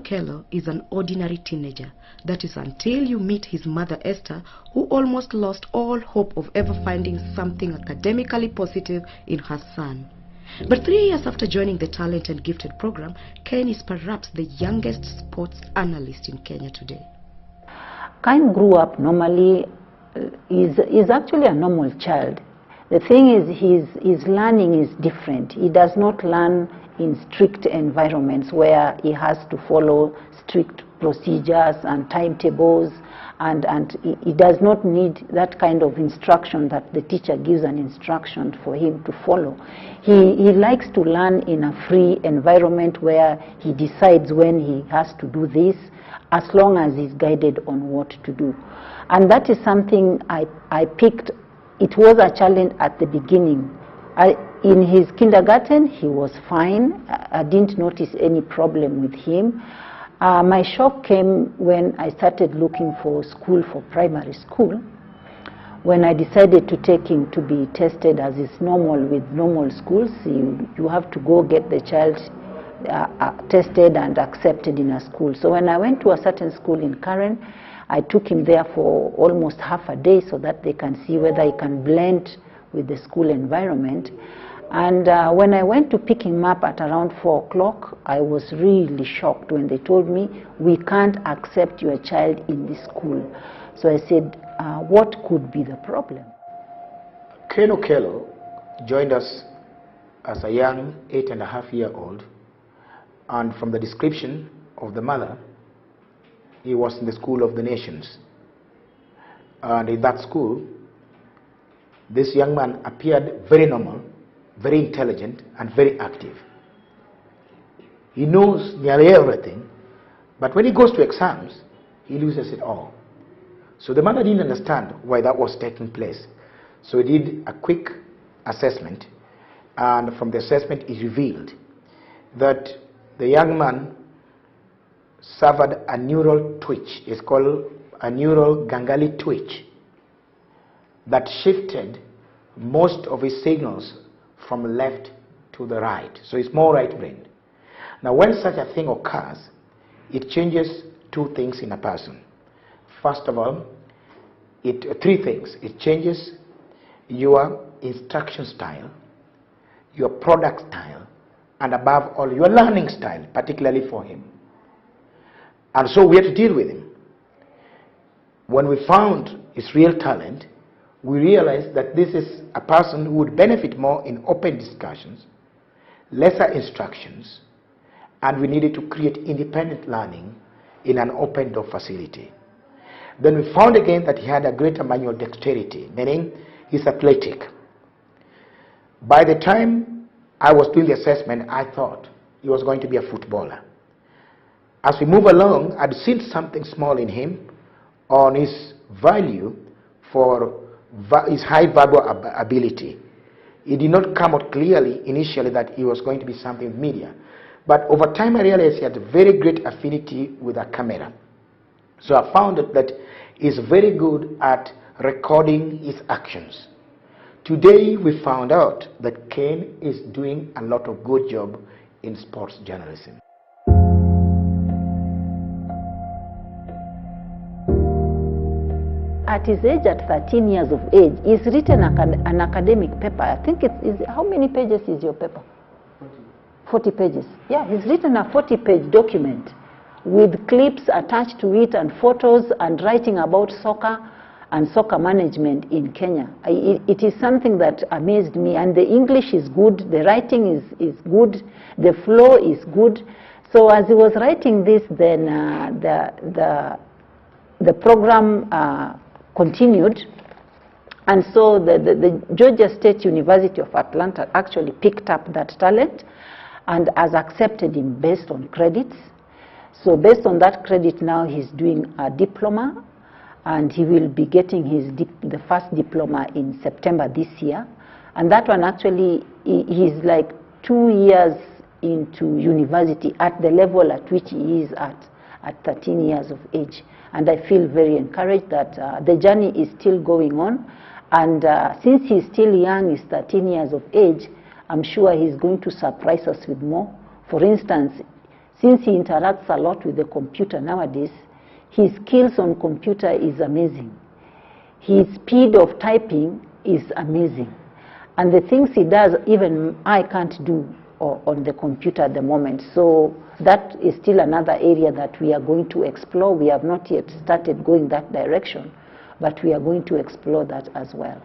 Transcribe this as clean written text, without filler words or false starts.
Okelo is an ordinary teenager. That is until you meet his mother Esther, who almost lost all hope of ever finding something academically positive in her son. But 3 years after joining the Talent and Gifted program, Kaine is perhaps the youngest sports analyst in Kenya today. Kaine grew up normally, is actually a normal child. The thing is his learning is different. He does not learn in strict environments where he has to follow strict procedures and timetables, and he does not need that kind of instruction that the teacher gives an instruction for him to follow. He likes to learn in a free environment where he decides when he has to do this, as long as he's guided on what to do. And that is something I picked. It was a challenge at the beginning. In his kindergarten, he was fine. I didn't notice any problem with him. My shock came when I started looking for school for primary school. When I decided to take him to be tested, as is normal with normal schools, you have to go get the child tested and accepted in a school. So when I went to a certain school in Karen, I took him there for almost half a day so that they can see whether he can blend with the school environment. And when I went to pick him up at around 4 o'clock, I was really shocked when they told me, we can't accept your child in this school. So I said, what could be the problem? Kaine Okelo joined us as a young 8.5-year-old, and from the description of the mother, he was in the School of the Nations. And in that school, this young man appeared very normal, very intelligent, and very active. He knows nearly everything, but when he goes to exams, he loses it all. So the mother didn't understand why that was taking place. So he did a quick assessment, and from the assessment it revealed that the young man suffered a neural twitch. It's called a neural ganglion twitch that shifted most of his signals from left to the right. So it's more right-brained. Now when such a thing occurs, it changes 2 things in a person. First of all, 3 things. It changes your instruction style, your product style, and above all, your learning style, particularly for him. And so we had to deal with him. When we found his real talent, we realized that this is a person who would benefit more in open discussions, lesser instructions, and we needed to create independent learning in an open door facility. Then we found again that he had a greater manual dexterity, meaning he's athletic. By the time I was doing the assessment, I thought he was going to be a footballer. As we move along, I'd seen something small in him on his value for his high verbal ability. It did not come out clearly initially that he was going to be something with media. But over time I realized he had a very great affinity with a camera. So I found that he's very good at recording his actions. Today we found out that Kaine is doing a lot of good job in sports journalism. At his age, at 13 years of age, he's written an academic paper. I think how many pages is your paper? 40 pages. Yeah, he's written a 40-page document with clips attached to it and photos and writing about soccer and soccer management in Kenya. It is something that amazed me, and the English is good, the writing is good, the flow is good. So as he was writing this, then the program continued, and so the Georgia State University of Atlanta actually picked up that talent and has accepted him based on credits. So based on that credit, now he's doing a diploma, and he will be getting the first diploma in September this year. And that one actually, he's like 2 years into university at the level at which he is at 13 years of age. And I feel very encouraged that the journey is still going on. And since he's still young, he's 13 years of age, I'm sure he's going to surprise us with more. For instance, Since he interacts a lot with the computer nowadays, his skills on computer is amazing. His speed of typing is amazing. And the things he does, even I can't do on the computer at the moment. So that is still another area that we are going to explore. We have not yet started going that direction, but we are going to explore that as well.